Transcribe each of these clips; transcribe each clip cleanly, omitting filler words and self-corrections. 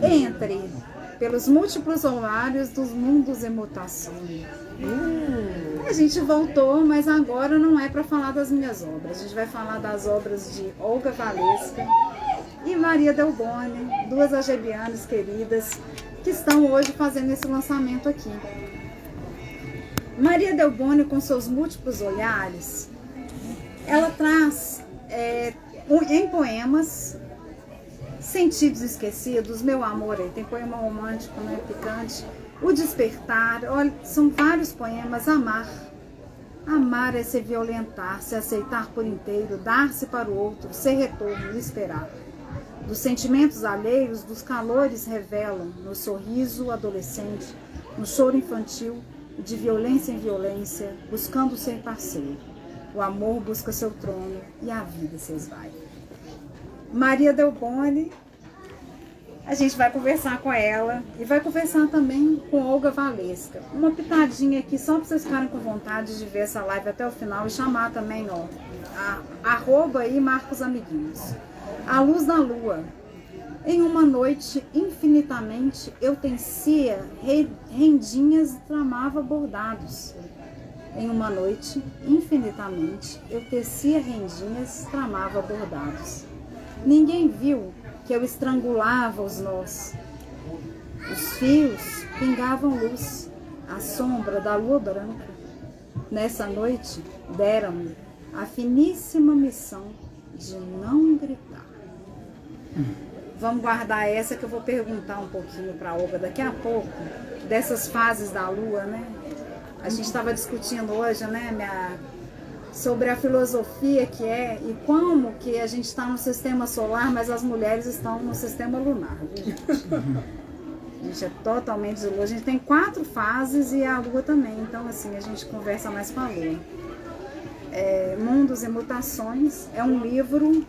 Entre pelos múltiplos horários dos mundos e mutações. A gente voltou, mas agora não é para falar das minhas obras. A gente vai falar das obras de Olga Valesca e Maria Delboni, duas agebianas queridas, que estão hoje fazendo esse lançamento aqui. Maria Delboni, com seus múltiplos olhares, ela traz em poemas Sentidos Esquecidos, Meu Amor, aí tem poema romântico, né, picante, O Despertar, olha, são vários poemas. Amar. Amar é se violentar, se aceitar por inteiro, dar-se para o outro, ser retorno, esperar. Dos sentimentos alheios, dos calores revelam, no sorriso adolescente, no choro infantil, de violência em violência, buscando ser parceiro. O amor busca seu trono e a vida se esvai. Maria Delboni, a gente vai conversar com ela e vai conversar também com Olga Valesca. Uma pitadinha aqui só para vocês ficarem com vontade de ver essa live até o final e chamar também, ó, arroba aí Marcos Amiguinhos. A luz da lua. Em uma noite infinitamente eu tecia rendinhas e tramava bordados. Em uma noite infinitamente eu tecia rendinhas e tramava bordados. Ninguém viu que eu estrangulava os nós. Os fios pingavam luz, a sombra da lua branca. Nessa noite deram-me a finíssima missão de não gritar. Vamos guardar essa que eu vou perguntar um pouquinho para a Olga daqui a pouco, dessas fases da lua, né? A gente estava discutindo hoje, né, sobre a filosofia que é e como que a gente está no sistema solar, mas as mulheres estão no sistema lunar, viu, gente? A gente é totalmente de lua. A gente tem 4 fases e a lua também, então assim, a gente conversa mais com a lua. Mundos e Mutações é um livro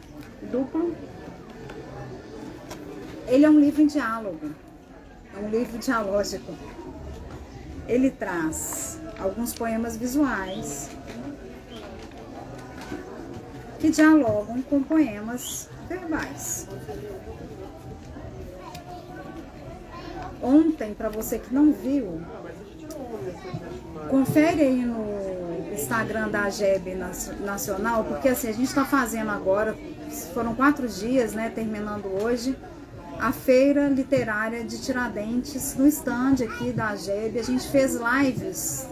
duplo. Ele é um livro em diálogo, é um livro dialógico. Ele traz alguns poemas visuais que dialogam com poemas verbais. Ontem, para você que não viu, confere aí no Instagram da AGEB Nacional, porque assim, a gente está fazendo agora, foram 4 dias, né, terminando hoje, a Feira Literária de Tiradentes, no stand aqui da AGEB. A gente fez lives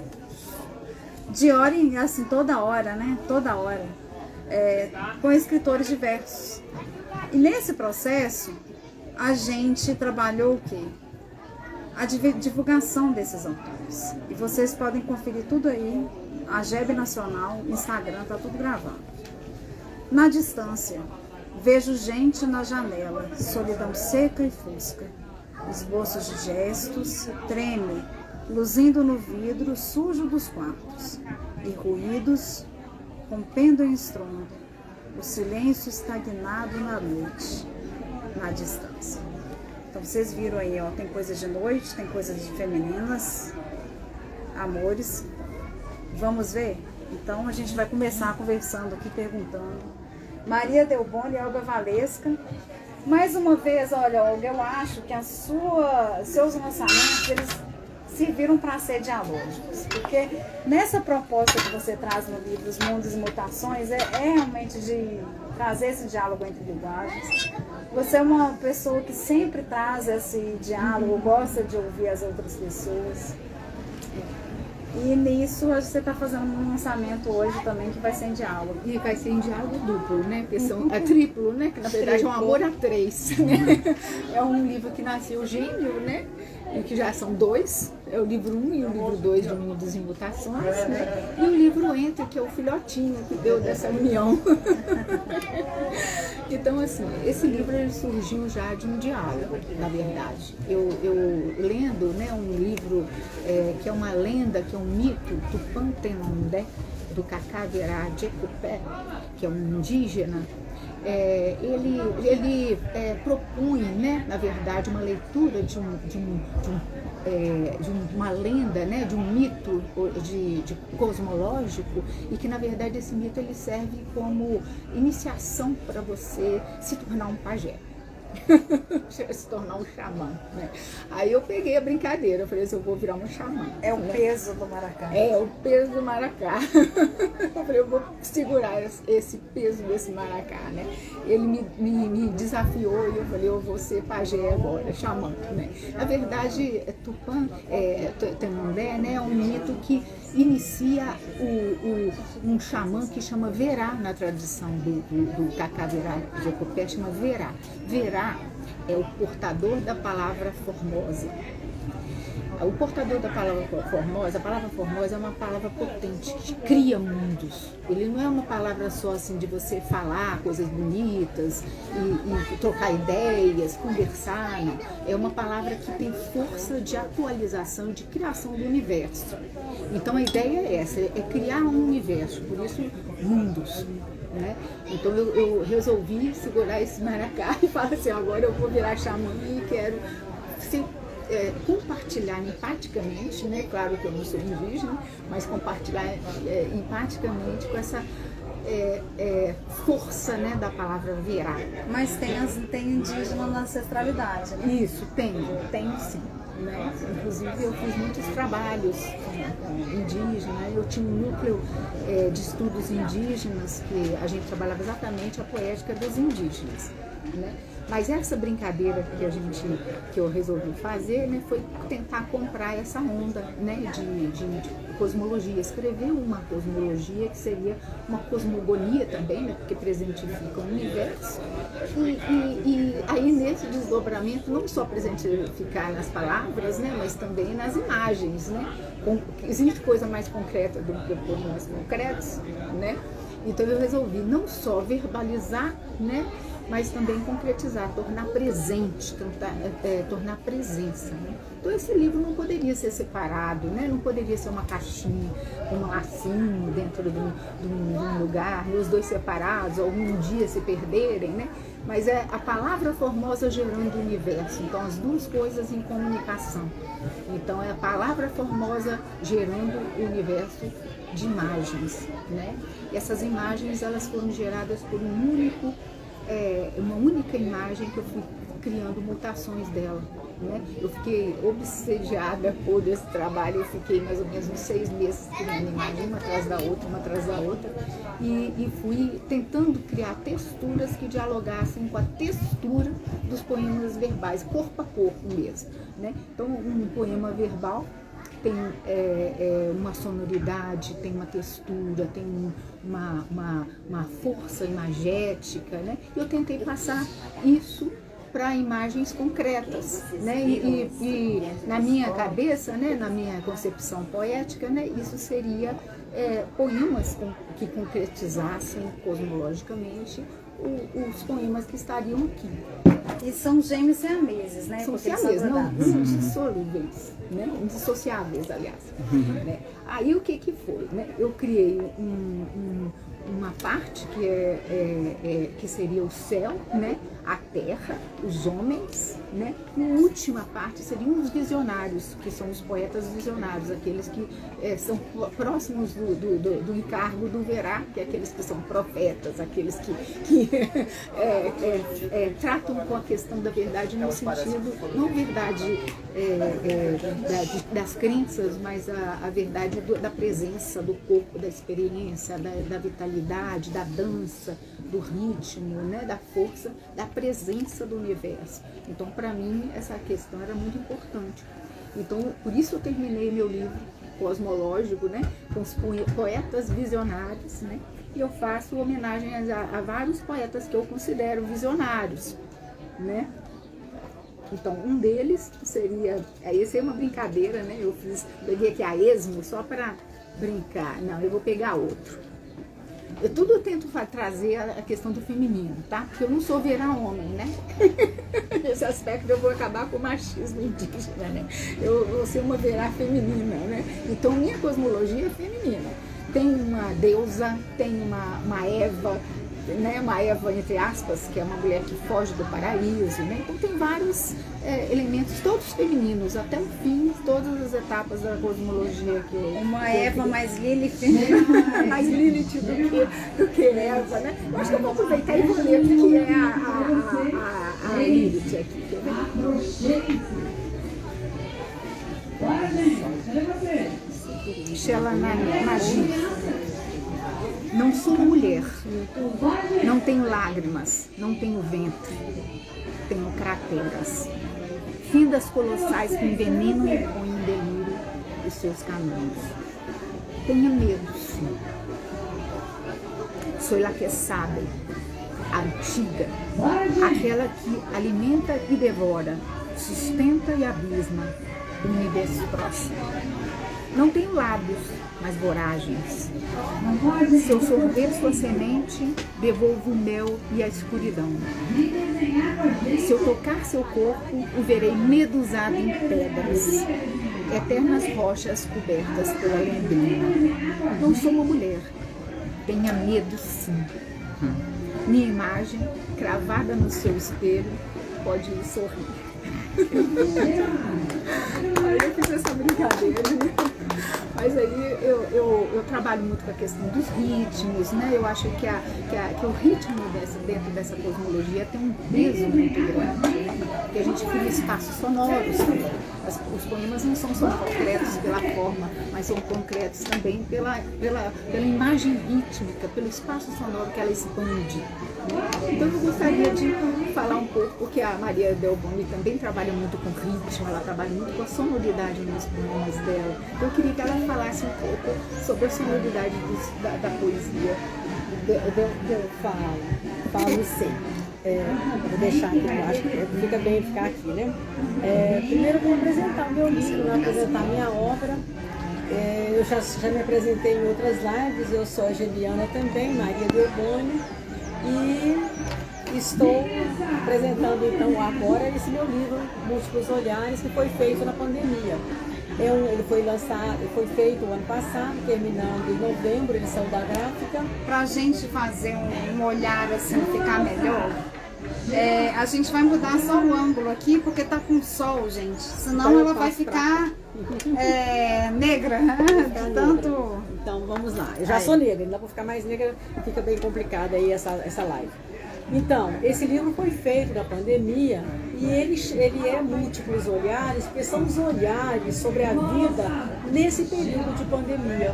de hora em, assim, toda hora, né? Toda hora. Com escritores diversos. E nesse processo, a gente trabalhou o quê? A divulgação desses autores. E vocês podem conferir tudo aí, AGEB Nacional, Instagram, tá tudo gravado. Na distância, vejo gente na janela, solidão seca e fosca, esboços de gestos, treme, luzindo no vidro sujo dos quartos, e ruídos, rompendo em estrondo, o silêncio estagnado na noite, na distância. Então vocês viram aí, ó, tem coisas de noite, tem coisas de femininas, amores. Vamos ver? Então a gente vai começar conversando aqui, perguntando. Maria Delboni e Olga Valesca. Mais uma vez, olha, Olga, eu acho que seus lançamentos, eles serviram para ser dialógicos, porque nessa proposta que você traz no livro Os Mundos e Mutações, é realmente de trazer esse diálogo entre linguagens. Você é uma pessoa que sempre traz esse diálogo, gosta de ouvir as outras pessoas. E nisso você está fazendo um lançamento hoje também que vai ser em diálogo. E vai ser em diálogo duplo, né? Porque é triplo, né? Que na verdade é um amor a 3. É um livro que nasceu gêmeo, né? E que já são 2. É o livro 1 e o livro 2 de Mundos e Mutações, né? E o livro Entre, que é o filhotinho que deu dessa união. Então, assim, esse livro ele surgiu já de um diálogo, na verdade. Eu lendo, né, um livro que é uma lenda, que é um mito, Tupã-Tenondé, do Cacá-Verá Jecupé, que é um indígena. Ele propõe, né, na verdade, uma leitura de uma lenda, né, de um mito de cosmológico, e que na verdade esse mito ele serve como iniciação para você se tornar um pajé. se tornar um xamã, né? Aí eu peguei a brincadeira, eu falei assim, eu vou virar uma xamã. É o peso do maracá. É, o peso do maracá. Eu falei, eu vou segurar esse peso desse maracá, né? Ele me desafiou e eu falei, eu vou ser pajé agora, xamã, né? Na verdade, Tupã, Temondé, né, é um mito que inicia um xamã que chama Verá, na tradição do Cacá Verá, de Jacopé, chama Verá. Verá é o portador da palavra formosa. O portador da palavra formosa, a palavra formosa é uma palavra potente, que cria mundos. Ele não é uma palavra só assim de você falar coisas bonitas e trocar ideias, conversar, não. É uma palavra que tem força de atualização, de criação do universo. Então a ideia é essa, é criar um universo, por isso mundos. Né? Então eu resolvi segurar esse maracá e falar assim, agora eu vou virar xamã e quero compartilhar empaticamente, né? Claro que eu não sou indígena, mas compartilhar empaticamente com essa força, né, da palavra Verá. Mas tem indígena na ancestralidade, né? Isso, tem sim. Né? Inclusive eu fiz muitos trabalhos indígenas, eu tinha um núcleo de estudos indígenas que a gente trabalhava exatamente a poética dos indígenas, né? Mas essa brincadeira que eu resolvi fazer, né, foi tentar comprar essa onda, né, de cosmologia, escrever uma cosmologia que seria uma cosmogonia também, né, porque presentifica o universo. E aí nesse desdobramento, não só presentificar nas palavras, né, mas também nas imagens, né? Existe coisa mais concreta do que poemas concretos, né? Então eu resolvi não só verbalizar, né, mas também concretizar, tornar presente, tornar presença. Né? Então esse livro não poderia ser separado, né? Não poderia ser uma caixinha, um lacinho dentro de um lugar, os dois separados, algum dia se perderem, né? Mas é a palavra formosa gerando o universo, então as duas coisas em comunicação. Então é a palavra formosa gerando o universo de imagens, né? E essas imagens elas foram geradas por uma única imagem que eu fui criando mutações dela, né? Eu fiquei obsediada por esse trabalho, eu fiquei mais ou menos uns 6 meses criando imagem, uma atrás da outra, e fui tentando criar texturas que dialogassem com a textura dos poemas verbais, corpo a corpo mesmo, né? Então, um poema verbal tem uma sonoridade, tem uma textura, tem uma força imagética, né? Eu tentei passar isso para imagens concretas, né? E na minha cabeça, né, na minha concepção poética, né, isso seria poemas que concretizassem cosmologicamente os poemas que estariam aqui. E são gêmeos siameses, né? São siameses, não indissolúveis, né? Indissociáveis, aliás. Né? Aí o que foi? Né? Eu criei uma parte que seria o céu, né? A terra, os homens, né? E a última parte seriam os visionários, que são os poetas visionários, aqueles que são próximos do encargo do Verá, que é aqueles que são profetas, aqueles que tratam com a questão da verdade no sentido, não verdade das crenças, mas a verdade da presença, do corpo, da experiência, da vitalidade, da dança, do ritmo, né, da força, da presença do universo. Então, para mim, essa questão era muito importante. Então, por isso eu terminei meu livro cosmológico, né, com os poetas visionários, né, e eu faço homenagem a vários poetas que eu considero visionários, né. Então, um deles seria, esse é uma brincadeira, né, eu peguei aqui a esmo só para brincar, não, eu vou pegar outro. Eu tento trazer a questão do feminino, tá? Porque eu não sou Verá homem, né? Nesse aspecto eu vou acabar com o machismo indígena, né? Eu vou ser uma Verá feminina, né? Então minha cosmologia é feminina. Tem uma deusa, tem uma Eva né, uma Eva, entre aspas, que é uma mulher que foge do paraíso, né? Então tem vários elementos, todos femininos, até o fim, todas as etapas da cosmologia que eu... Uma Eva mais Lilith. mais Lilith do que Eva, né? Eu acho que eu vou aproveitar e vou ler o que é a Lilith aqui, quer ver? Magia. Não sou mulher, não tenho lágrimas, não tenho ventre, tenho crateras, fendas colossais que envenenam e põem em delírio os seus caminhos. Tenha medo, sim. Sou la que sabe, a antiga, aquela que alimenta e devora, sustenta e abisma o universo próximo. Não tenho lábios, mas voragens. Se eu sorver sua semente, devolvo o mel e a escuridão. Se eu tocar seu corpo, o verei medusado em pedras, eternas rochas cobertas pela lendrina. Não sou uma mulher. Tenha medo, sim. Minha imagem, cravada no seu espelho, pode lhe sorrir. Aí eu fiz essa brincadeira, né? Mas aí eu trabalho muito com a questão dos ritmos, né? Eu acho que o ritmo dentro dessa cosmologia tem um peso muito grande, né? Porque a gente cria espaços sonoros também. Os poemas não são só concretos pela forma, mas são concretos também pela imagem rítmica, pelo espaço sonoro que ela expande. Então eu gostaria de falar um pouco, porque a Maria Del Boni também trabalha muito com ritmo, ela trabalha muito com a sonoridade nos poemas dela. Eu queria que ela falasse um pouco sobre a sonoridade da poesia. Eu falo sim. Vou deixar aqui embaixo, fica bem ficar aqui, né? Primeiro eu vou apresentar o meu livro, apresentar a minha obra. Eu já me apresentei em outras lives, eu sou a Geliana também, Maria Del Boni, e estou apresentando então agora esse meu livro, Múltiplos Olhares, que foi feito na pandemia. Ele foi feito o ano passado, terminando em novembro, ele saiu da gráfica. Para a gente fazer um olhar assim, ficar melhor, a gente vai mudar só o ângulo aqui, porque tá com sol, gente. Senão Então ela vai ficar negra, de tanto... Então vamos lá. Eu já sou negra, ainda vou ficar mais negra, fica bem complicada aí essa live. Então, esse livro foi feito na pandemia e ele é múltiplos olhares, porque são os olhares sobre a vida nesse período de pandemia.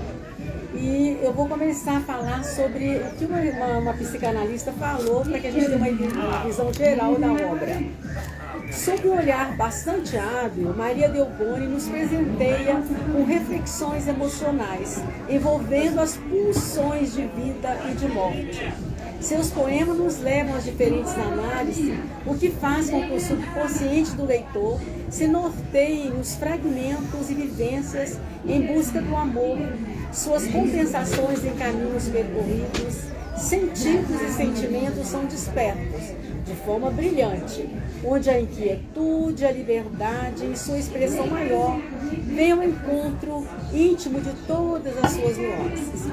E eu vou começar a falar sobre o que uma psicanalista falou para que a gente tenha uma visão geral da obra. Sob um olhar bastante hábil, Maria Del Boni nos presenteia com reflexões emocionais envolvendo as pulsões de vida e de morte. Seus poemas nos levam às diferentes análises, o que faz com que o subconsciente do leitor se norteie nos fragmentos e vivências em busca do amor, suas compensações em caminhos percorridos, sentidos e sentimentos são despertos, de forma brilhante, onde a inquietude, a liberdade e sua expressão maior vêm ao encontro íntimo de todas as suas nuances.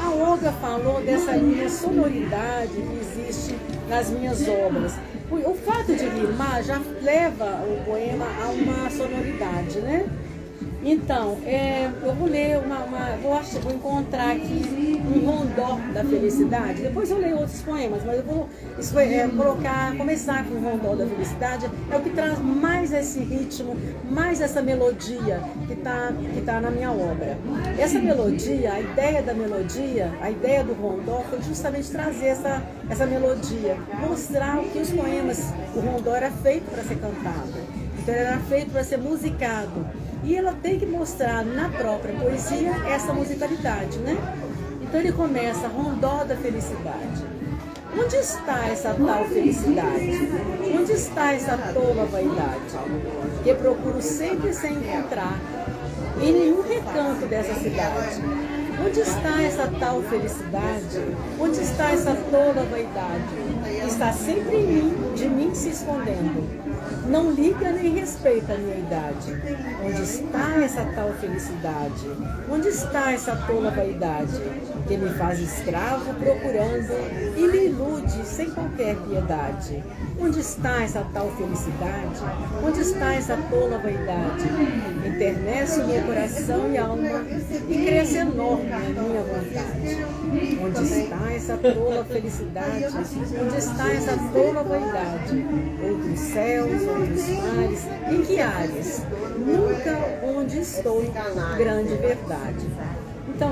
A Olga falou dessa minha sonoridade que existe nas minhas obras. O fato de rimar já leva o poema a uma sonoridade, né? Então, eu vou ler vou encontrar aqui um rondó da felicidade. Depois eu leio outros poemas, mas eu vou começar com o rondó da felicidade. É o que traz mais esse ritmo, mais essa melodia que tá na minha obra. Essa melodia, a ideia da melodia, a ideia do rondó foi justamente trazer essa melodia, mostrar o que os poemas, o rondó era feito para ser cantado. Então ele era feito para ser musicado. E ela tem que mostrar na própria poesia essa musicalidade, né? Então ele começa, rondó da felicidade. Onde está essa tal felicidade? Onde está essa tola vaidade? Que procuro sempre sem encontrar em nenhum recanto dessa cidade. Onde está essa tal felicidade? Onde está essa tola vaidade? Está sempre em mim, de mim se escondendo. Não liga nem respeita a minha idade. Onde está essa tal felicidade? Onde está essa tola vaidade? Que me faz escravo procurando e me ilude sem qualquer piedade. Onde está essa tal felicidade? Onde está essa tola vaidade? Enternece o meu coração e alma e cresce enorme a minha vontade. Onde está essa tola felicidade? Onde está essa tola vaidade? Outros céus, outros mares, em que áreas? Nunca onde estou, grande verdade. Então,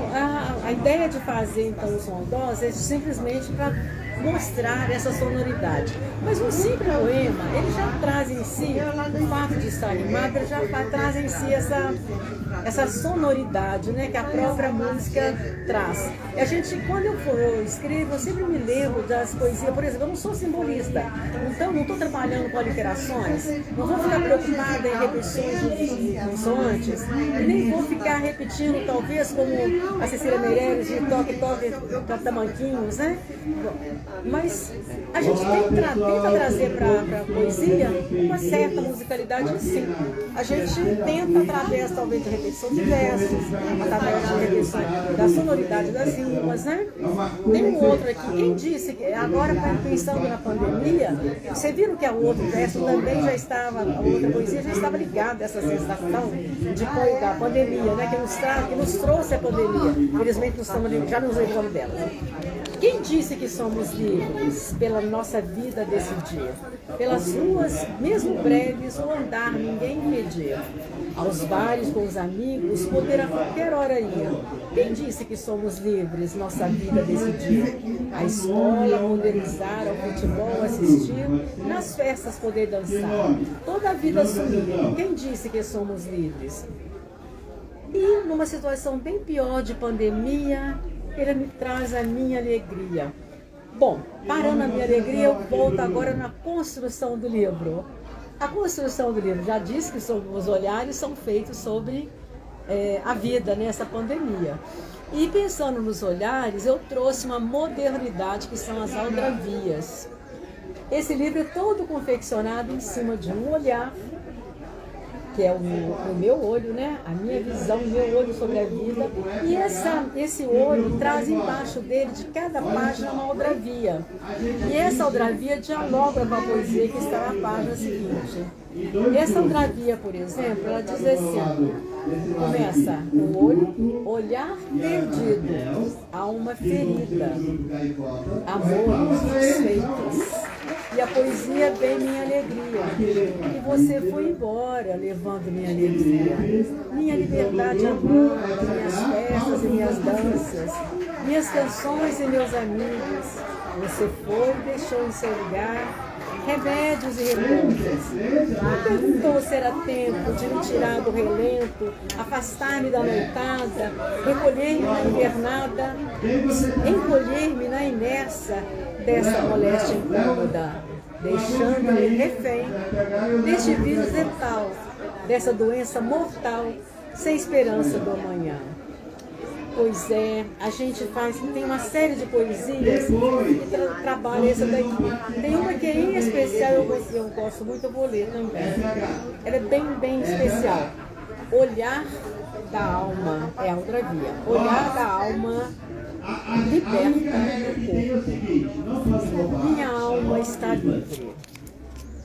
a ideia de fazer então os rondós é simplesmente para mostrar essa sonoridade. Mas um simples poema, ele já traz em si, o fato de estar rimado, ele já traz em si essa sonoridade, né, que a própria música traz. A gente, quando eu escrevo, eu sempre me lembro das poesias. Por exemplo, eu não sou simbolista, então não estou trabalhando com aliterações, não vou ficar preocupada em repetições de consoantes, e nem vou ficar repetindo, talvez, como a Cecília Meirelles, de toque tamanquinhos, né? Mas a gente tenta trazer para a poesia uma certa musicalidade, sim. A gente tenta, através, talvez, de repetição de versos, através de repetição da sonoridade das rimas, né? Tem um outro aqui, quem disse que agora, pensando na pandemia, você viram que o outro verso também já estava, a outra poesia já estava ligada a essa sensação da pandemia, né? Que nos trouxe a pandemia. Infelizmente, já nos livramos dela. Quem disse que somos livres pela nossa vida decidir? Pelas ruas, mesmo breves, o andar ninguém medir. Aos bares com os amigos, poder a qualquer hora ir. Quem disse que somos livres, nossa vida decidir? A escola poder usar, ao futebol assistir, nas festas poder dançar. Toda a vida sumir. Quem disse que somos livres? E numa situação bem pior de pandemia, ele me traz a minha alegria. Bom, parando a minha alegria, eu volto agora na construção do livro. A construção do livro já disse que os olhares são feitos sobre a vida nessa pandemia. E pensando nos olhares, eu trouxe uma modernidade que são as aldravias. Esse livro é todo confeccionado em cima de um olhar, que é o meu olho, né? A minha visão, o meu olho sobre a vida. E esse olho traz embaixo dele, de cada página, uma aldravia. E essa aldravia dialoga com a poesia que está na página seguinte. E essa aldravia, por exemplo, ela diz assim, começa o olho, olhar perdido, alma ferida, amores desfeitos. E a poesia vem minha alegria. E você foi embora, levando minha alegria. Minha liberdade amada, minhas festas e minhas danças, minhas canções e meus amigos. Você foi e deixou em seu lugar remédios e remédios. Não perguntou se era tempo de me tirar do relento, afastar-me da noitada, recolher-me na invernada, encolher-me na inércia dessa moléstia incômoda, deixando-me refém deste vírus letal, dessa doença mortal, sem esperança do amanhã. Pois é, a gente tem uma série de poesias que trabalha essa daqui. Tem uma que é em especial, eu gosto muito, eu vou ler também. Ela é bem especial. Olhar da alma, é a aldravia. Olhar da alma liberta do corpo. Minha alma está livre.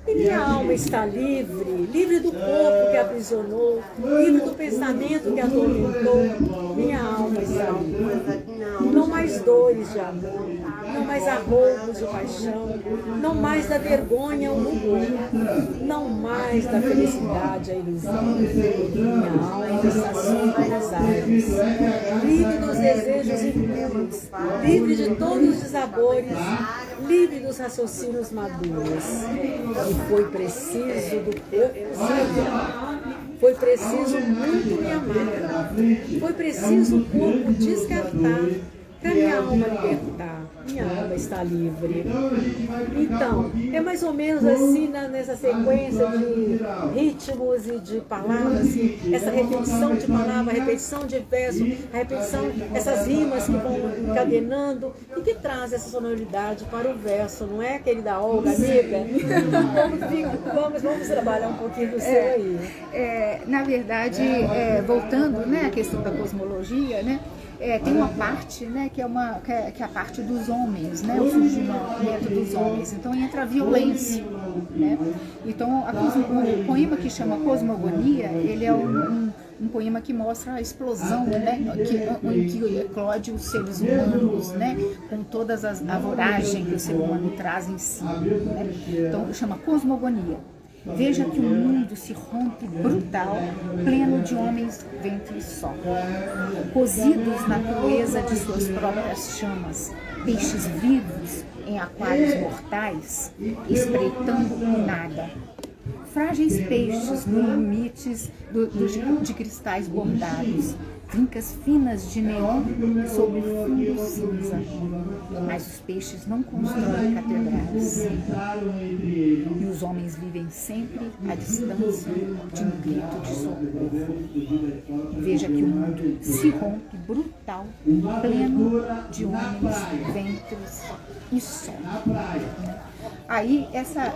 E minha alma está livre, livre do corpo que aprisionou, livre do pensamento que atormentou. Minha alma está livre. Não mais dores de amor, não mais arroubos de paixão, não mais da vergonha o rubor, não mais da felicidade a ilusão. Minha alma está sobre as ares, livre dos desejos impuros, livre de todos os desabores, livre dos raciocínios maduros. E foi preciso do corpo, foi preciso muito me amar, foi preciso o corpo descartar, Para minha alma libertar, minha alma está livre. Então, é mais ou menos assim nessa sequência de ritmos e de palavras, assim, essa repetição de palavra, repetição de verso, a repetição, essas rimas que vão encadenando e que traz essa sonoridade para o verso, não é, querida Olga, amiga? Vamos trabalhar um pouquinho do seu aí. Na verdade, voltando, né, à questão da cosmologia, né, tem uma parte, né, que é a parte dos homens, né, o surgimento dos homens. Então entra a violência, né? Então o poema que chama Cosmogonia, ele é um poema que mostra a explosão, né, em que eclode os seres humanos, né, com todas a voragem que o ser humano traz em si, né? Então chama Cosmogonia. Veja que o mundo se rompe brutal, pleno de homens, vento e sol, cozidos na crueza de suas próprias chamas, peixes vivos em aquários mortais, espreitando o nada. Frágeis peixes nos limites de cristais bordados, trincas finas de neon sobre fundo cinza. Mas os peixes não constroem catedrais. E os homens vivem sempre à distância de um grito de socorro. Veja que o mundo se rompe brutal, pleno de homens, ventos e sol. Aí essa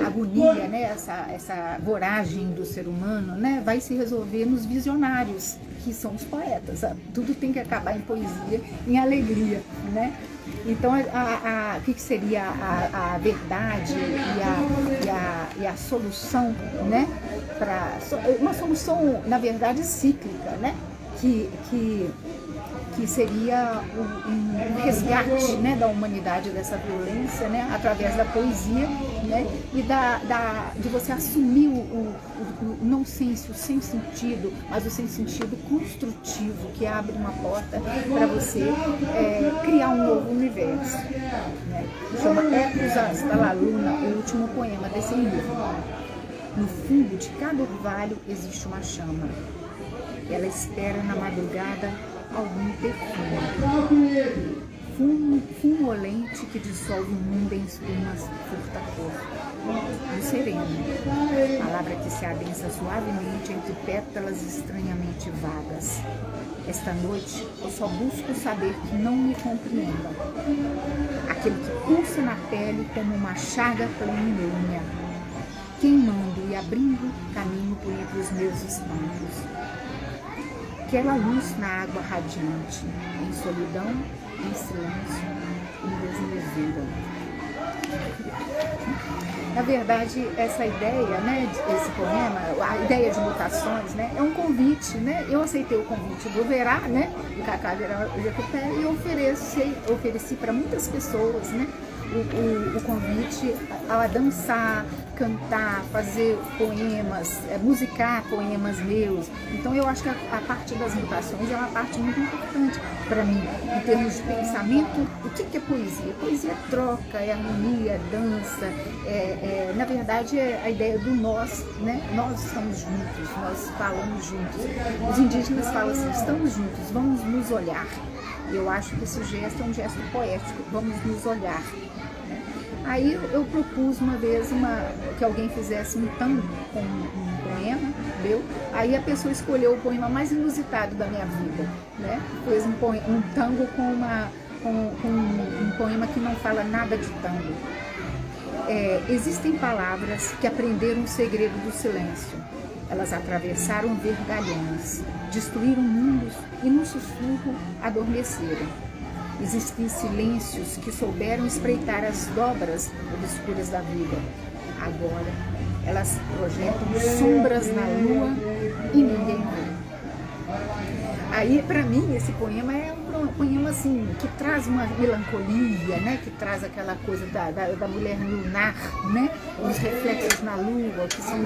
agonia, né, essa voragem do ser humano, né, vai se resolver nos visionários, que são os poetas. Tudo tem que acabar em poesia, em alegria, né? Então, o que seria a verdade e a solução, né? Uma solução, na verdade, cíclica, né? Que seria um resgate, né, da humanidade dessa violência, né, através da poesia, né, e de você assumir o nonsense, o sem sentido, mas o sem sentido construtivo, que abre uma porta para você criar um novo universo. Né. Chama Ecos hasta la Luna, o último poema desse livro. No fundo de cada orvalho existe uma chama. Ela espera na madrugada algum perfume, fumo olente que dissolve o mundo em espumas furta-cor. O sereno, palavra que se adensa suavemente entre pétalas estranhamente vagas. Esta noite eu só busco saber que não me compreenda. Aquele que pulsa na pele como uma chaga plenilânea, queimando e abrindo caminho por entre os meus espinhos. Aquela luz na água radiante, em solidão, em silêncio, em desmesura. Na verdade, essa ideia, né, esse poema, a ideia de mutações, né, é um convite, né? Eu aceitei o convite do Verá, né, do Cacá Verá Jacupé, e ofereci para muitas pessoas, né, o convite a dançar, cantar, fazer poemas, musicar poemas meus. Então eu acho que a parte das mutações é uma parte muito importante para mim, em termos de pensamento. O que é poesia? Poesia é troca, é harmonia, é dança, na verdade é a ideia do nós, né? Nós estamos juntos, nós falamos juntos. Os indígenas falam assim, estamos juntos, vamos nos olhar. Eu acho que esse gesto é um gesto poético, vamos nos olhar. Aí eu propus uma vez que alguém fizesse um tango com um poema meu. Aí a pessoa escolheu o poema mais inusitado da minha vida, né? Fez um tango com um poema que não fala nada de tango. Existem palavras que aprenderam o segredo do silêncio. Elas atravessaram vergalhões, destruíram mundos e no sussurro adormeceram. Existem silêncios que souberam espreitar as dobras obscuras da vida. Agora, elas projetam sombras na lua e ninguém vê. Aí, para mim, esse poema é um poema assim, que traz uma melancolia, né? Que traz aquela coisa da mulher lunar, né? Os reflexos na lua, que são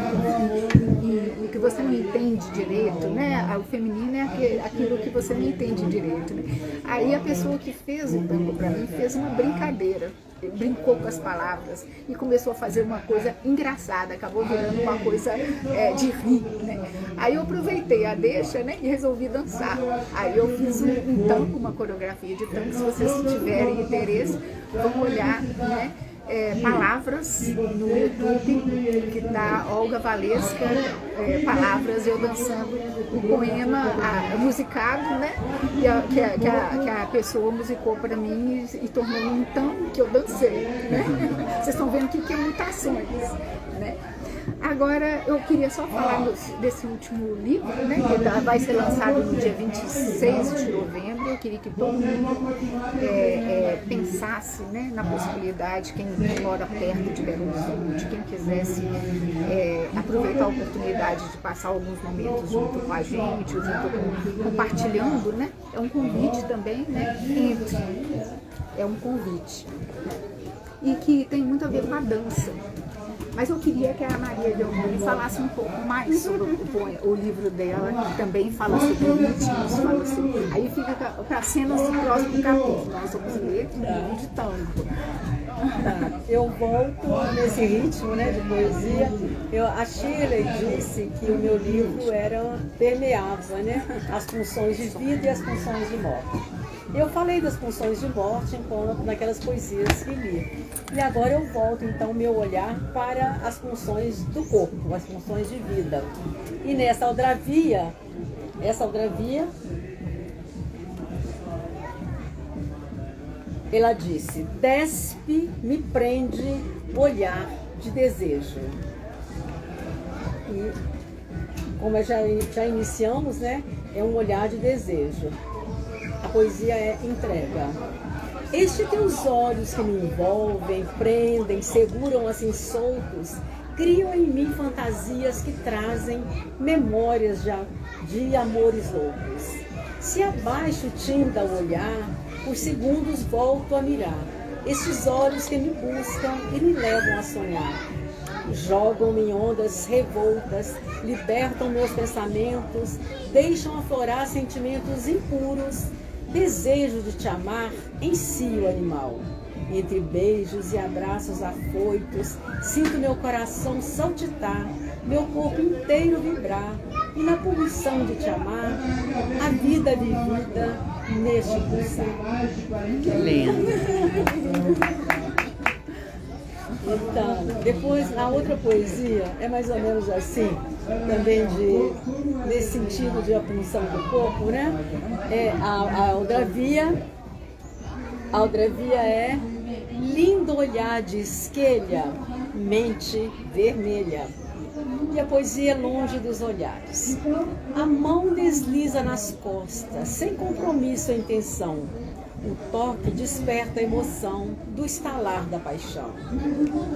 e que você não entende direito, né? O feminino é aquilo que você não entende direito, né? Aí a pessoa que fez o tango para mim fez uma brincadeira. brincou com as palavras e começou a fazer uma coisa engraçada, acabou virando uma coisa de rir, né? Aí eu aproveitei a deixa, né, e resolvi dançar. Aí eu fiz um tango, uma coreografia de tango. Se vocês tiverem interesse, vão olhar, né, palavras no YouTube, que tá Olga Valesca, palavras, eu dançando o poema musicado, né, que a pessoa musicou para mim e tornou um tango que eu dancei, né? Vocês estão vendo que é mutações, né? Agora, eu queria só falar desse último livro, né, que vai ser lançado no dia 26 de novembro. Eu queria que todo mundo pensasse, né, na possibilidade, quem mora perto de Belo Horizonte, quem quisesse aproveitar a oportunidade de passar alguns momentos junto com a gente, compartilhando, né? É um convite também, né? É um convite. E que tem muito a ver com a dança. Mas eu queria que a Maria Leonor falasse um pouco mais sobre o livro dela, que também fala sobre ritmos, fala sobre... Aí fica para cenas do próximo capítulo. Nós vamos ler um livro de tango. Tá. Eu volto nesse ritmo, né, de poesia. A Shirley disse que o meu livro permeava, né, as funções de vida e as funções de morte. Eu falei das funções de morte enquanto naquelas poesias que li. E agora eu volto, então, meu olhar para as funções do corpo, as funções de vida. E nessa aldravia, ela disse: despe, me prende, olhar de desejo. E, como já iniciamos, né, é um olhar de desejo. A poesia é entrega. Estes teus olhos que me envolvem, prendem, seguram assim soltos, criam em mim fantasias que trazem memórias de amores loucos. Se abaixo tinda o olhar, por segundos volto a mirar. Estes olhos que me buscam e me levam a sonhar. Jogam-me em ondas revoltas, libertam meus pensamentos, deixam aflorar sentimentos impuros. Desejo de te amar em si o animal. Entre beijos e abraços afoitos, sinto meu coração saltitar, meu corpo inteiro vibrar, e na pulsão de te amar, a vida vivida neste pulsar. Que lindo! Então, depois, a outra poesia é mais ou menos assim, também nesse sentido de apunção do corpo, né? A aldravia é lindo olhar de esquelha, mente vermelha. E a poesia é longe dos olhares. A mão desliza nas costas, sem compromisso ou intenção. O toque desperta a emoção do estalar da paixão.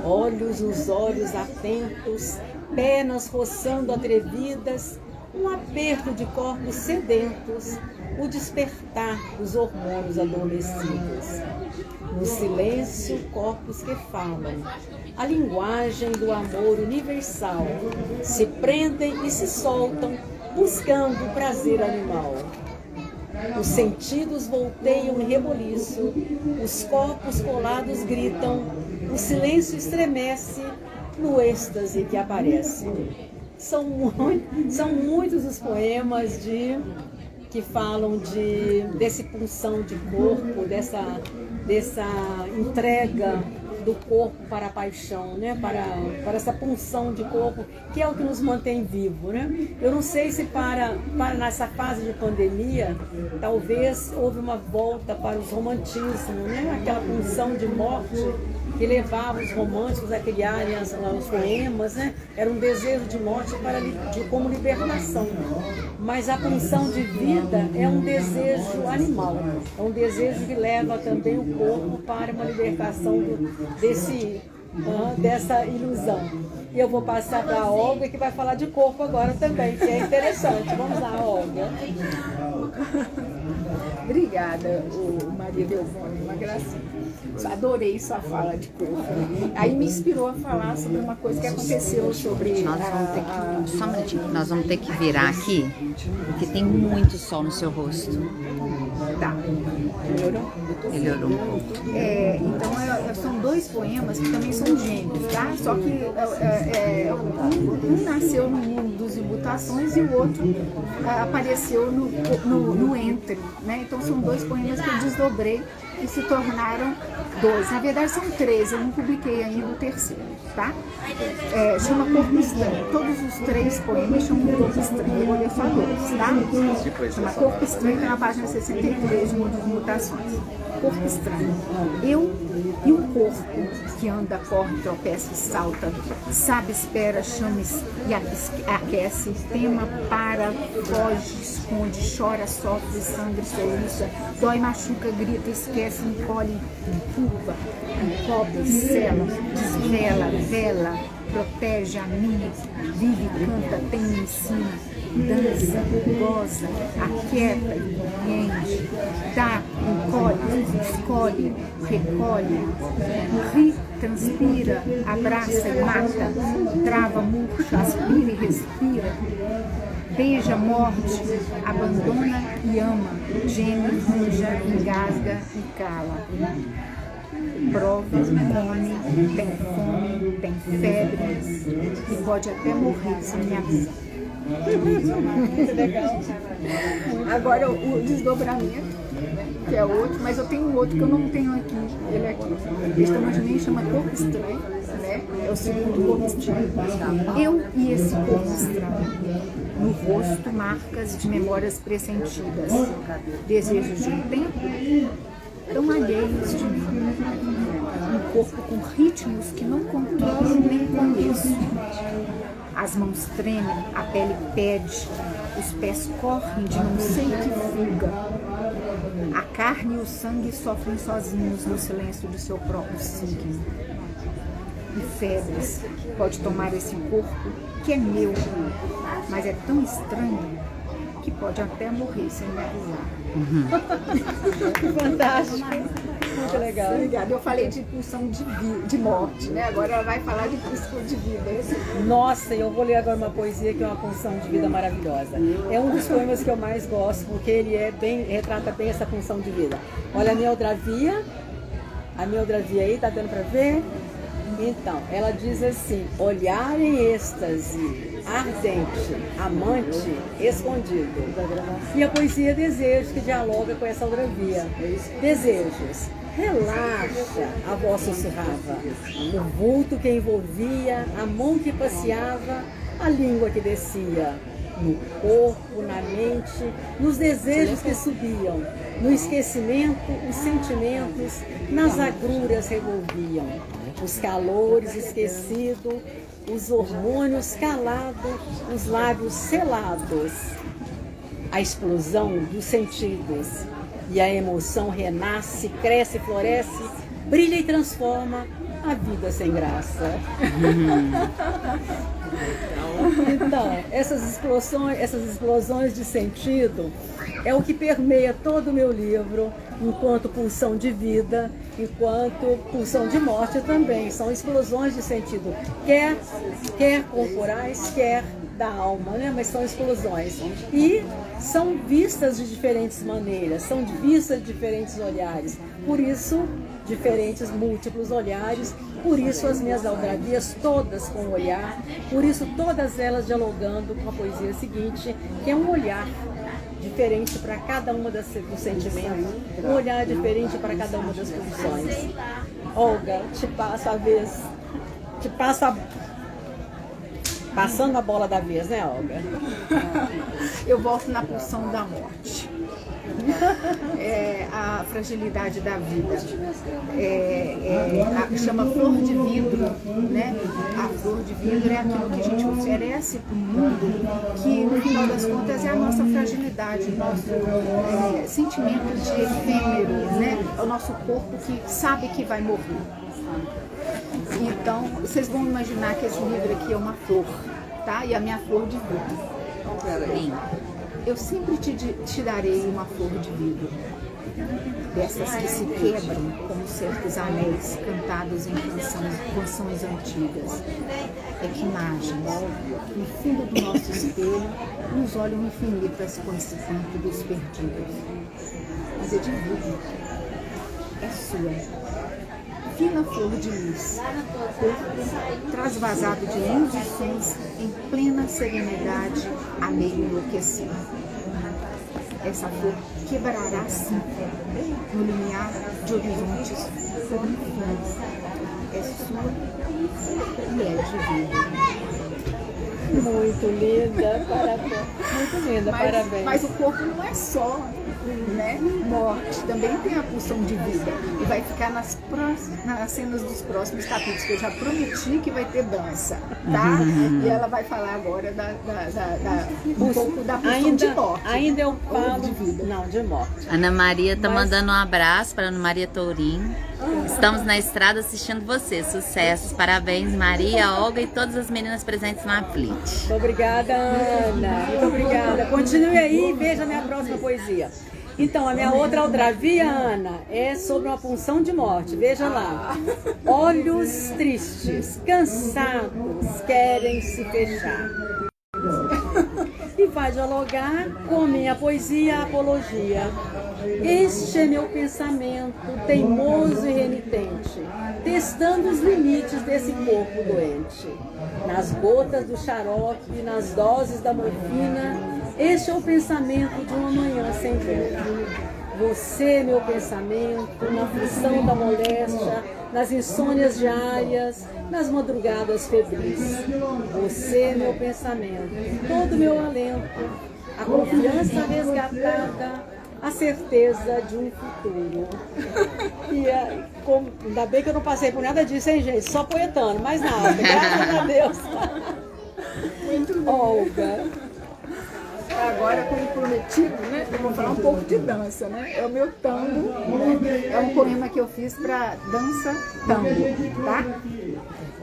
Olhos nos olhos atentos, penas roçando atrevidas, um aperto de corpos sedentos, o despertar dos hormônios adormecidos. No silêncio, corpos que falam, a linguagem do amor universal, se prendem e se soltam, buscando o prazer animal. Os sentidos volteiam em reboliço, os corpos colados gritam, o silêncio estremece no êxtase que aparece. São muitos os poemas que falam desse pulsão de corpo, dessa entrega do corpo para a paixão, né? para essa pulsão de corpo, que é o que nos mantém vivo, né? Eu não sei se para nessa fase de pandemia, talvez houve uma volta para os romantismos, né? Aquela pulsão de morte que levava os românticos a criarem os poemas, né? Era um desejo de morte como libertação. Mas a pulsão de vida é um desejo animal, é um desejo que leva também o corpo para uma libertação dessa ilusão. E eu vou passar para a Olga, que vai falar de corpo agora também, que é interessante. Vamos lá, Olga. Obrigada, Maria Delvone, uma gracinha. Adorei sua fala de corpo. Aí me inspirou a falar sobre uma coisa que aconteceu sobre Nós vamos ter que, só um minutinho, nós vamos ter que virar aqui, porque tem muito sol no seu rosto. Tá. Melhorou? Melhorou. Então são dois poemas que também são gêmeos, tá? Só que um nasceu no mundo dos Mutações e o outro apareceu no Entre, né? Então são dois poemas que eu desdobrei e se tornaram dois. Na verdade são três, eu não publiquei ainda o terceiro, tá? Chama Corpo Estranho. Todos os três poemas chamam Corpo Estranho. Eu vou ler só dois, tá? Chama Corpo Estranho, tá na página 63 de Mundo das Mutações. Corpo estranho. Eu e um corpo que anda, corre, tropeça e salta, sabe, espera, chama e aquece, tema, para, foge, esconde, chora, sofre, sangra, soluça, dói, machuca, grita, esquece, encolhe, empurra, encobre, sela, desvela, vela, protege, amiga, vive, canta, tem, ensina, dança, goza, aquieta e compreende, dá, encolhe, escolhe, recolhe, ri, transpira, abraça e mata, trava, murcha, aspira e respira, beija, morde, abandona e ama, geme, manja, engasga e cala. Prova, come, tem fome, tem febre e pode até morrer sem me avisar. Muito legal. Agora o desdobramento, que é outro, mas eu tenho um outro que eu não tenho aqui. Ele é aqui. Este também chama Corpo Estranho, né? É o segundo Corpo Estranho. Eu e esse corpo estranho. No rosto, marcas de memórias pressentidas, desejos de um tempo tão alheios de mim. Um corpo com ritmos que não controlo nem conheço. As mãos tremem, a pele pede, os pés correm de não sei que fuga. A carne e o sangue sofrem sozinhos no silêncio de seu próprio signo. E febres pode tomar esse corpo que é meu, mas é tão estranho que pode até morrer sem me avisar. Fantástico. Muito legal. Obrigada. Eu falei de pulsão de morte, né? Agora ela vai falar de pulsão de vida. Nossa, eu vou ler agora uma poesia que é uma pulsão de vida maravilhosa. É um dos poemas que eu mais gosto, porque ele retrata bem essa pulsão de vida. Olha a Mildravia aí, tá dando pra ver? Então, ela diz assim: olhar em êxtase, ardente, amante, escondido. E a poesia Desejos, que dialoga com essa Aldravia. Desejos. Relaxa, a voz sussurrava. O vulto que envolvia, a mão que passeava, a língua que descia. No corpo, na mente, nos desejos que subiam. No esquecimento, os sentimentos nas agruras revolviam. Os calores esquecidos, os hormônios calados, os lábios selados. A explosão dos sentidos. E a emoção renasce, cresce, floresce, brilha e transforma a vida sem graça. Então, essas explosões de sentido é o que permeia todo o meu livro, enquanto pulsão de vida, enquanto pulsão de morte também. São explosões de sentido, quer corporais, quer da alma, né? Mas são explosões. E são vistas de diferentes maneiras, são vistas de diferentes olhares. Por isso, diferentes, múltiplos olhares. Por isso as minhas aldravias todas com olhar. Por isso todas elas dialogando com a poesia seguinte, que é um olhar diferente para cada uma dos sentimentos, um olhar diferente para cada uma das posições. Olga, te passo a vez, passando a bola da vez, né, Olga? Eu volto na pulsão da morte. A fragilidade da vida. Chama flor de vidro, né? A flor de vidro é aquilo que a gente oferece para o mundo, que no final das contas é a nossa fragilidade, o nosso sentimento de efêmero, né? É o nosso corpo que sabe que vai morrer. Então, vocês vão imaginar que esse livro aqui é uma flor, tá? E a minha flor de vidro. Sim. Eu sempre te darei uma flor de vida, dessas que se quebram como certos anéis cantados em canções antigas. É que imagens, no fundo do nosso espelho, nos olham infinitas com esse tempo dos perdidos. Mas é de vida, é sua. Fina flor de luz, traz vazado de luz e sons em plena serenidade, a meio enlouquecer. Essa flor quebrará sim, no limiar de horizontes sem fim. É sua e é de vida. Muito linda, parabéns. Muito linda, parabéns. Mas o corpo não é só, né, morte, também tem a pulsão de vida. E vai ficar nas cenas dos próximos capítulos, que eu já prometi que vai ter dança, tá? E ela vai falar agora um pouco da pulsão de morte. Ainda eu ou falo de vida. Não, de morte. Ana Maria tá mandando um abraço para Ana Maria Tourinho. Estamos na estrada assistindo você. Sucessos, parabéns, Maria, Olga e todas as meninas presentes no Aflit. Muito obrigada, Ana. Muito obrigada. Continue aí e veja a minha próxima poesia. Então, a minha outra aldravia, Ana, é sobre uma punção de morte. Veja lá. Olhos tristes, cansados, querem se fechar. E vai dialogar com minha poesia Apologia. Este é meu pensamento, teimoso e renitente, testando os limites desse corpo doente. Nas gotas do xarope, nas doses da morfina, este é o pensamento de uma manhã sem vento. Você, meu pensamento, na aflição da moléstia, nas insônias diárias, nas madrugadas febris. Você, meu pensamento, todo meu alento, a confiança resgatada, a certeza de um futuro. E ainda bem que eu não passei por nada disso, hein, gente? Só poetando, mais nada. Graças a Deus. Muito bem. Olga. Agora, como prometido, né, eu vou falar um pouco de dança, né? É o meu tango, né? É um poema que eu fiz para dança tango, tá?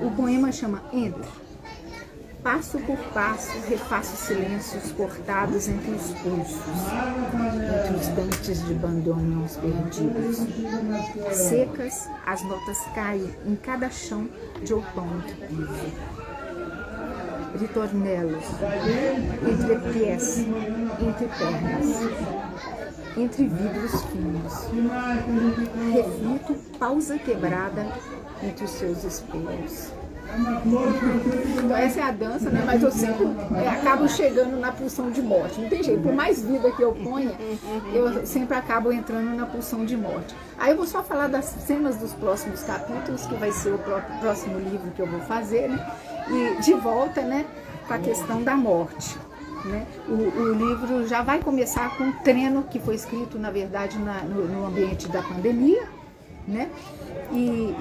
O poema chama Entre. Passo por passo, refaço silêncios cortados entre os pulsos, entre os dentes de bandoneons perdidos. Secas, as notas caem em cada chão de outono que piso. Ritornelos, entre pés, entre pernas, entre vidros finos. Reflito pausa quebrada entre os seus espelhos. Então essa é a dança, né? Mas eu sempre acabo chegando na pulsão de morte. Não tem jeito, por mais vida que eu ponha, eu sempre acabo entrando na pulsão de morte. Aí eu vou só falar das cenas dos próximos capítulos, que vai ser o próximo livro que eu vou fazer, né? E de volta, né, com a questão da morte. Né? O livro já vai começar com um treino que foi escrito, na verdade, no ambiente da pandemia, né? E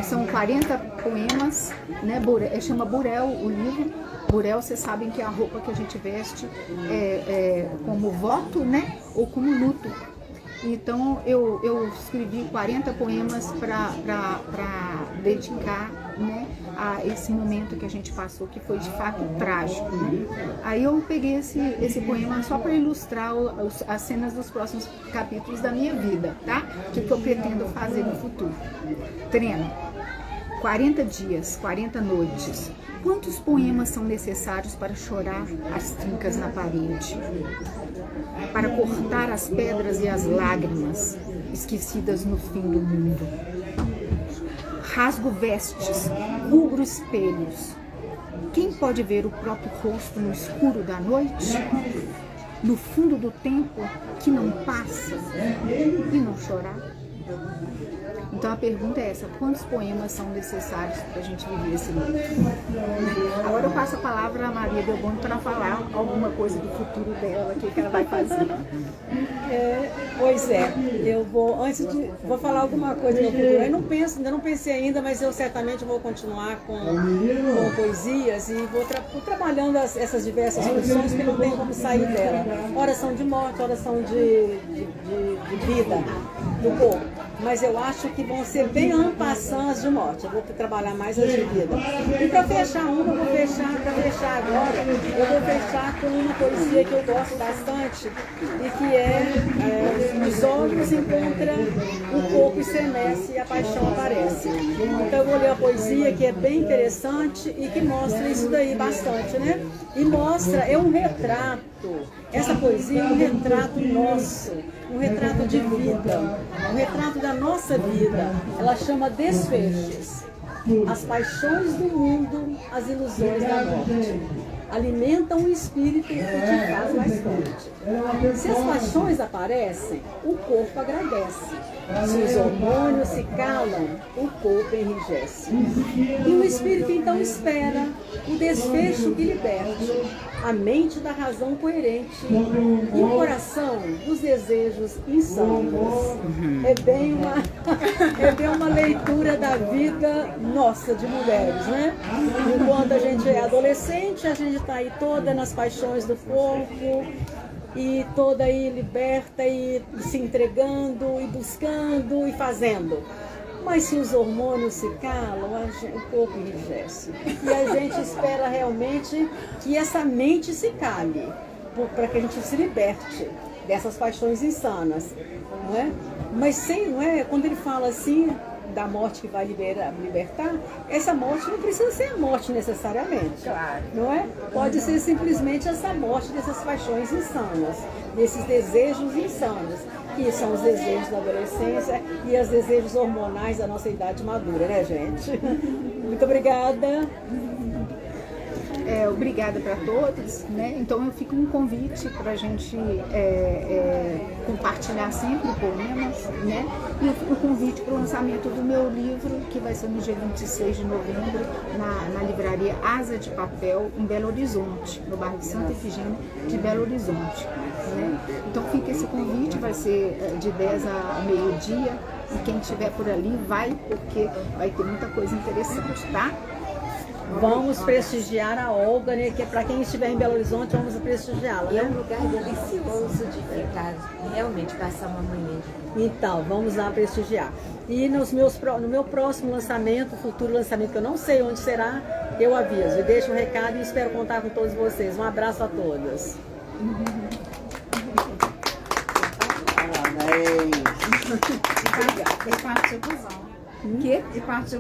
são 40 poemas, né? Chama Burel o livro. Burel, vocês sabem que é a roupa que a gente veste como voto, né? Ou como luto. Então eu escrevi 40 poemas para dedicar, né, a esse momento que a gente passou, que foi de fato trágico. Né? Aí eu peguei esse poema só para ilustrar as cenas dos próximos capítulos da minha vida, tá? O que eu pretendo fazer no futuro. Treino. 40 dias, 40 noites. Quantos poemas são necessários para chorar as trincas na parede? Para cortar as pedras e as lágrimas esquecidas no fim do mundo? Rasgo vestes, rubro espelhos. Quem pode ver o próprio rosto no escuro da noite? No fundo do tempo que não passa e não chorar? Então a pergunta é essa: quantos poemas são necessários para a gente viver esse livro? Agora eu passo a palavra a Maria Delboni para falar alguma coisa do futuro dela, o que ela vai fazer. Pois é, eu vou falar alguma coisa do futuro. Eu ainda não pensei ainda, mas eu certamente vou continuar com poesias e vou trabalhando essas diversas funções que não tem como sair dela. Horas são de morte, horas são de vida do corpo. mas eu acho que vão ser bem ampassantes de morte. Eu vou trabalhar mais as de vida. E para fechar uma, para fechar agora, eu vou fechar com uma poesia que eu gosto bastante e que os olhos encontram o corpo estremece e a paixão aparece. Então eu vou ler a poesia que é bem interessante e que mostra isso daí bastante, né? E mostra, é um retrato, essa poesia é um retrato nosso, um retrato de vida, um retrato da nossa vida. Ela chama Desfechos. As paixões do mundo, as ilusões da morte. Alimentam o espírito e te faz mais forte. Se as paixões aparecem, o corpo agradece. Se os hormônios se calam, o corpo enrijece. E o espírito então espera o desfecho que liberte a mente da razão coerente e o coração dos desejos insanos. É bem uma leitura da vida nossa de mulheres, né? Enquanto a gente é adolescente, a gente está aí toda nas paixões do corpo e toda aí liberta e se entregando e buscando e fazendo. Mas se os hormônios se calam, o corpo enrijece. E a gente espera realmente que essa mente se cale, para que a gente se liberte dessas paixões insanas, não é? Mas não é? Quando ele fala assim da morte que vai libertar, essa morte não precisa ser a morte necessariamente, Claro. não é? Pode ser simplesmente essa morte dessas paixões insanas, desses desejos insanos, que são os desejos da adolescência e os desejos hormonais da nossa idade madura, né, gente? Muito obrigada. Obrigada para todos, né? Então eu fico um convite para a gente compartilhar sempre poemas, né? E o convite para o lançamento do meu livro, que vai ser no dia 26 de novembro, na livraria Asa de Papel, em Belo Horizonte, no bairro de Santa Efigênia de Belo Horizonte, né? Então fica esse convite, vai ser de 10 a meio-dia, e quem estiver por ali vai, porque vai ter muita coisa interessante, tá? Vamos prestigiar a Olga, né? Que para quem estiver em Belo Horizonte, vamos prestigiá-la, E é um né? lugar delicioso de ficar, realmente passar uma manhã. Então, vamos lá prestigiar. E no meu próximo lançamento, futuro lançamento, que eu não sei onde será, eu aviso. E deixo um recado e espero contar com todos vocês. Um abraço a todas. E partiu busão. Que? E partiu